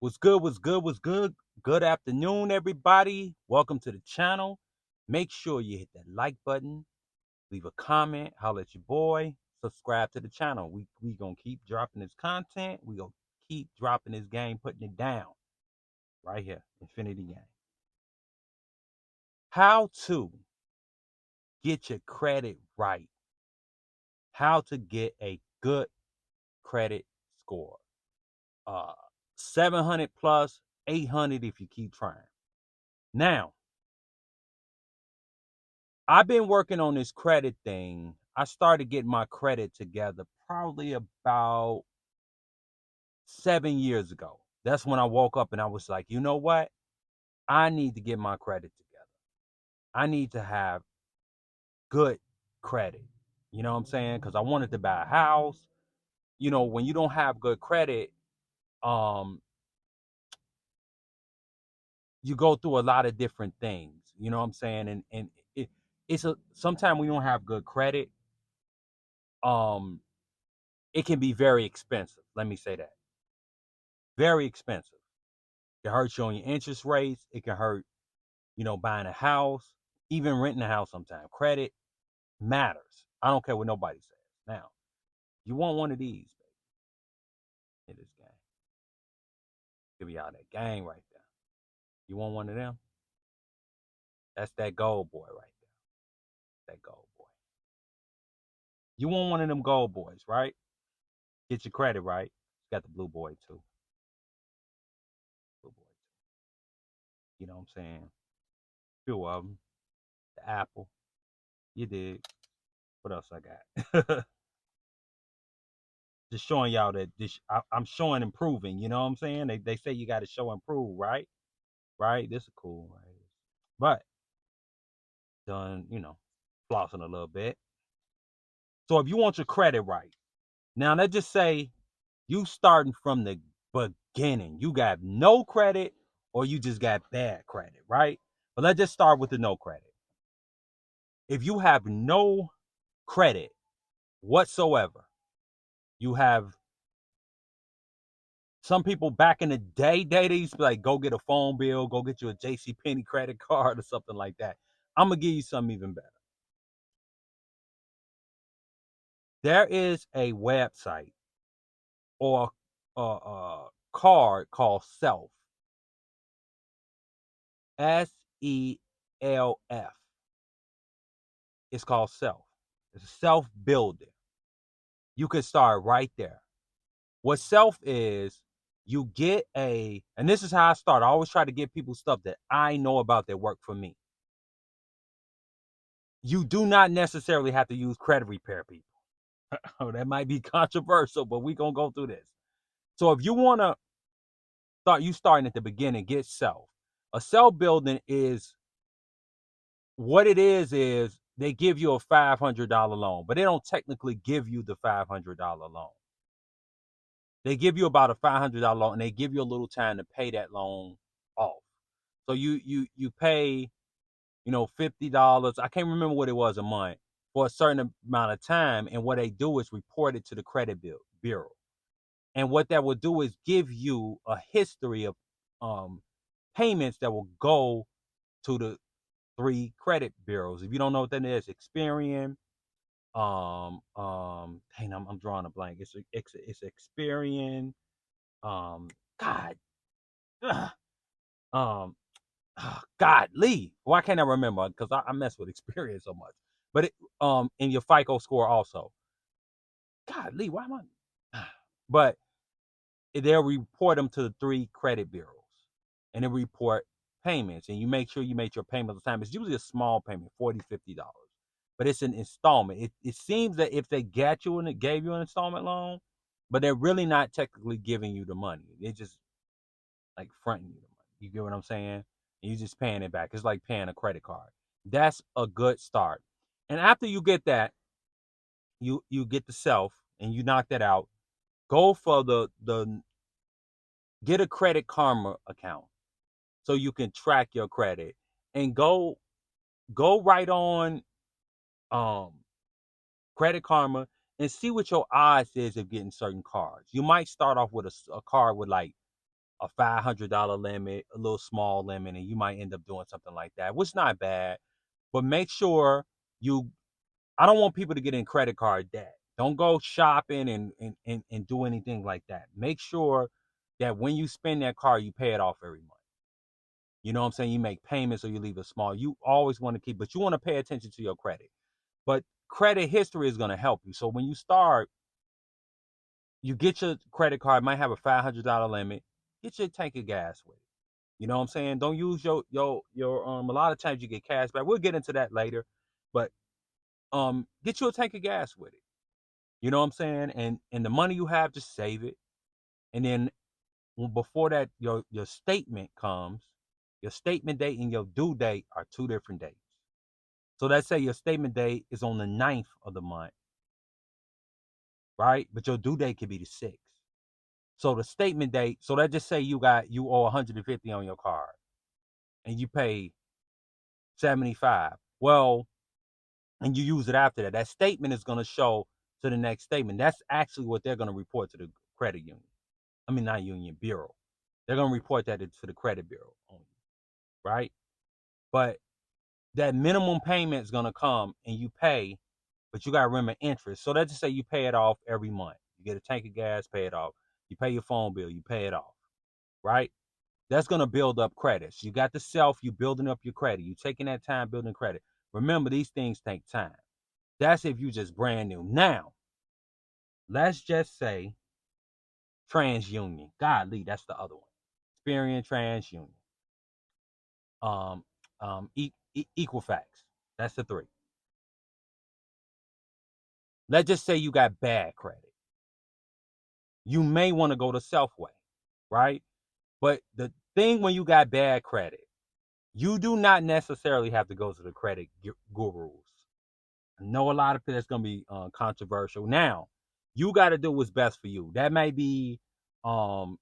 What's good? What's good? What's good? Good afternoon, everybody. Welcome to the channel. Make sure you hit that like button, leave a comment, holler at your boy, subscribe to the channel. We gonna keep dropping this content. We gonna keep dropping this game, putting it down right here, Infinity Game. How to get your credit right. How to get a good credit score. Uh, 700 plus, 800 if you keep trying. Now, I've been working on this credit thing. I started getting my credit together probably about 7 years ago. That's when I woke up and I was like, you know what? I need to get my credit together. I need to have good credit. You know what I'm saying? Because I wanted to buy a house. You know, when you don't have good credit, um, you go through a lot of different things. You know what I'm saying? And it's a sometimes we don't have good credit. Um, it can be very expensive. Let me say that. Very expensive. It hurts you on your interest rates. It can hurt, buying a house, even renting a house sometimes. Credit matters. I don't care what nobody says. Now, you want one of these, baby. In this game. Give you all that gang right there. You want one of them? That's that gold boy right there. That gold boy. You want one of them gold boys, right? Get your credit right. Got the blue boy too. Blue boy too. You know what I'm saying? Few of them. The apple. You dig. What else I got? Just showing y'all that I'm showing improving. You know what I'm saying? They say you got to show improve, right? Right. This is cool, right? But done, flossing a little bit. So if you want your credit right, now let's just say you starting from the beginning. You got no credit, or you just got bad credit, right? But let's just start with the no credit. If you have no credit whatsoever, you have some people back in the day, they used to be like, go get a phone bill, go get you a JC Penney credit card or something like that. I'm gonna give you something even better. There is a website or a card called Self. SELF. It's called Self. It's a self builder. You can start right there. What Self is, you get and this is how I start. I always try to give people stuff that I know about that work for me. You do not necessarily have to use credit repair people. Oh, that might be controversial, but we're gonna go through this. So if you wanna starting at the beginning, get Self. A self building is what it is they give you a $500 loan, but they don't technically give you the $500 loan. They give you about a $500 loan, and they give you a little time to pay that loan off. So you pay, $50. I can't remember what it was a month for a certain amount of time, and what they do is report it to the credit bureau. And what that will do is give you a history of um, payments that will go to the three credit bureaus. If you don't know what that is, Experian, dang, I'm drawing a blank. It's Experian, um, God, ugh, um, God, Lee. Why can't I remember? Because I mess with Experian so much. But in your FICO score also. God, Lee, why am I? But they'll report them to the three credit bureaus, and they report payments, and you make sure you make your payments on time. It's usually a small payment, $40, $50, but it's an installment. It seems that if they got you and it gave you an installment loan, but they're really not technically giving you the money. They're just like fronting you the money. You get what I'm saying? And you're just paying it back. It's like paying a credit card. That's a good start. And after you get that, you get the Self, and you knock that out. Go for the get a Credit Karma account so you can track your credit, and go right on um Credit Karma and see what your odds is of getting certain cards. You might start off with a card with like a $500 limit, a little small limit, and you might end up doing something like that, which is not bad. But make sure you, I don't want people to get in credit card debt. Don't go shopping and do anything like that. Make sure that when you spend that card, you pay it off every month. You know what I'm saying? You make payments or you leave it small. You always want to keep, but you want to pay attention to your credit. But credit history is going to help you. So when you start, you get your credit card, might have a $500 limit. Get your tank of gas with it. You know what I'm saying? Don't use your a lot of times you get cash back. We'll get into that later. But get you a tank of gas with it. You know what I'm saying? And the money you have, just save it. And then before that, your statement comes, your statement date and your due date are two different dates. So let's say your statement date is on the 9th of the month, right? But your due date could be the 6th. So the statement date, so let's just say you owe 150 on your card and you pay 75. Well, and you use it after that. That statement is going to show to the next statement. That's actually what they're going to report to the credit union. I mean, not union, bureau. They're going to report that to the credit bureau only, right? But that minimum payment is going to come and you pay, but you got to remember interest. So let's just say you pay it off every month. You get a tank of gas, pay it off. You pay your phone bill, you pay it off, right? That's going to build up credits. You got the self, you building up your credit. You taking that time building credit. Remember, these things take time. That's if you just brand new. Now, let's just say TransUnion. Godly, that's the other one. Experian, TransUnion. Equifax. That's the three. Let's just say you got bad credit. You may want to go to Selfway, right? But the thing when you got bad credit, you do not necessarily have to go to the credit gurus. I know a lot of that's going to be controversial. Now, you got to do what's best for you. That may be um,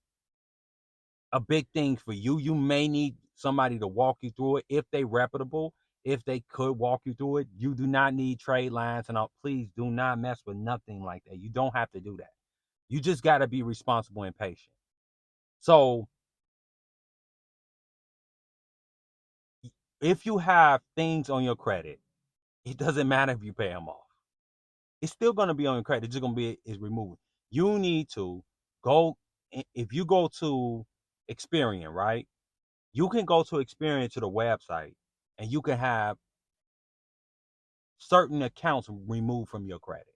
a big thing for you. You may need somebody to walk you through it if they reputable, if they could walk you through it. You do not need trade lines and all. Please do not mess with nothing like that. You don't have to do that. You just got to be responsible and patient. So if you have things on your credit, it doesn't matter if you pay them off. It's still going to be on your credit. It's just going to be is removed. You need to go. If you go to Experian, right? You can go to Experian to the website, and you can have certain accounts removed from your credit.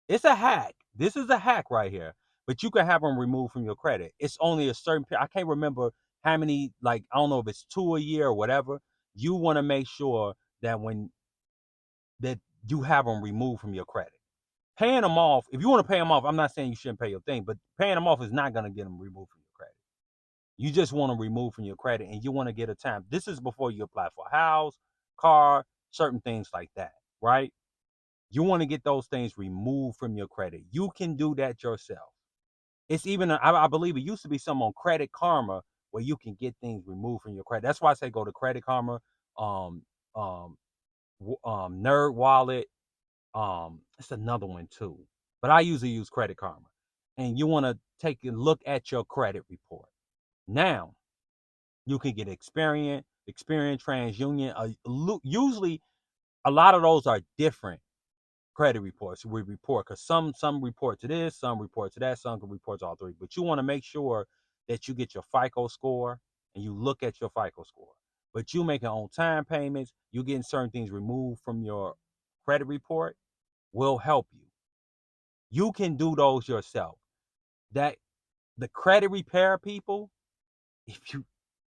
It's a hack. This is a hack right here. But you can have them removed from your credit. It's only a certain period. I can't remember how many, like, I don't know if it's 2 a year or whatever. You want to make sure that that you have them removed from your credit. Paying them off, if you want to pay them off, I'm not saying you shouldn't pay your thing, but paying them off is not going to get them removed from your credit. You just want to remove from your credit and you want to get a time. This is before you apply for a house, car, certain things like that, right? You want to get those things removed from your credit. You can do that yourself. It's even, I believe it used to be some on Credit Karma where you can get things removed from your credit. That's why I say go to Credit Karma, um, um, Nerd Wallet. It's another one too, but I usually use Credit Karma. And you want to take a look at your credit report. Now, you can get Experian, TransUnion. Usually, a lot of those are different credit reports we report because some report to this, some report to that, some can report to all three. But you want to make sure that you get your FICO score and you look at your FICO score. But you making on time payments, you getting certain things removed from your credit report will help you. You can do those yourself. That the credit repair people, if you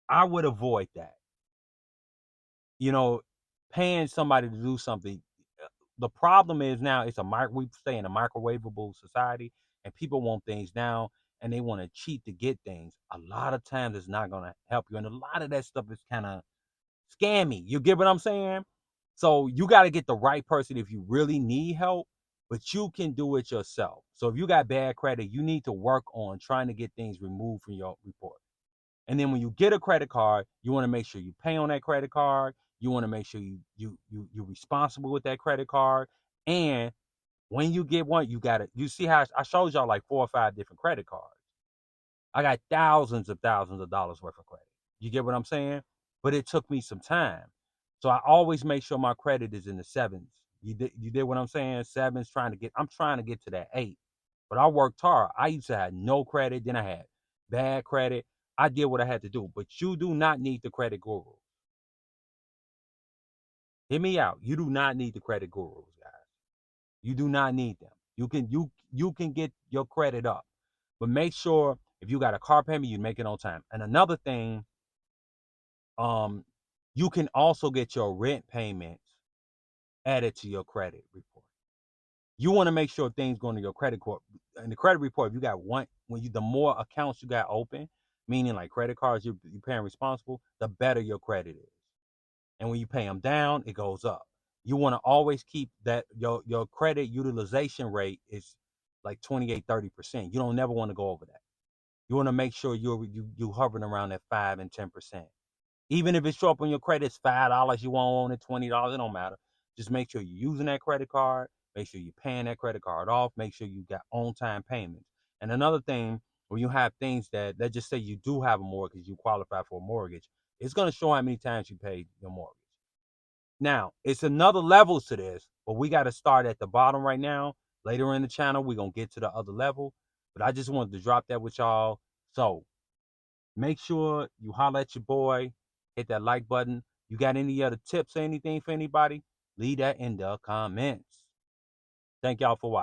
I would avoid that. You know, paying somebody to do something. The problem is now we stay in a microwavable society and people want things now and they want to cheat to get things. A lot of times it's not going to help you. And a lot of that stuff is kind of scammy. You get what I'm saying? So you got to get the right person if you really need help, but you can do it yourself. So if you got bad credit, you need to work on trying to get things removed from your report. And then when you get a credit card, you want to make sure you pay on that credit card. You want to make sure you're responsible with that credit card. And when you get one, you see how I showed y'all like 4 or 5 different credit cards. I got thousands of dollars worth of credit. You get what I'm saying? But it took me some time. So I always make sure my credit is in the sevens. You did what I'm saying? Sevens I'm trying to get to that 8. But I worked hard. I used to have no credit, then I had bad credit. I did what I had to do. But you do not need the credit guru. Hear me out. You do not need the credit gurus, guys. You do not need them. You can get your credit up. But make sure if you got a car payment, you make it on time. And another thing, um, you can also get your rent payments added to your credit report. You want to make sure things go into your credit report. In the credit report, if you got one, the more accounts you got open, meaning like credit cards you're paying responsible, the better your credit is. And when you pay them down, it goes up. You want to always keep that your credit utilization rate is like 28-30%. You don't never want to go over that. You want to make sure you hovering around that 5 and 10%. Even if it's show up on your credit, it's $5 you want on it, $20, it don't matter. Just make sure you're using that credit card. Make sure you're paying that credit card off. Make sure you got on-time payments. And another thing, when you have things that let's just say you do have a mortgage, you qualify for a mortgage, it's going to show how many times you paid your mortgage. Now, it's another levels to this, but we got to start at the bottom right now. Later in the channel, we're going to get to the other level. But I just wanted to drop that with y'all. So make sure you holler at your boy. Hit that like button. You got any other tips or anything for anybody? Leave that in the comments. Thank y'all for watching.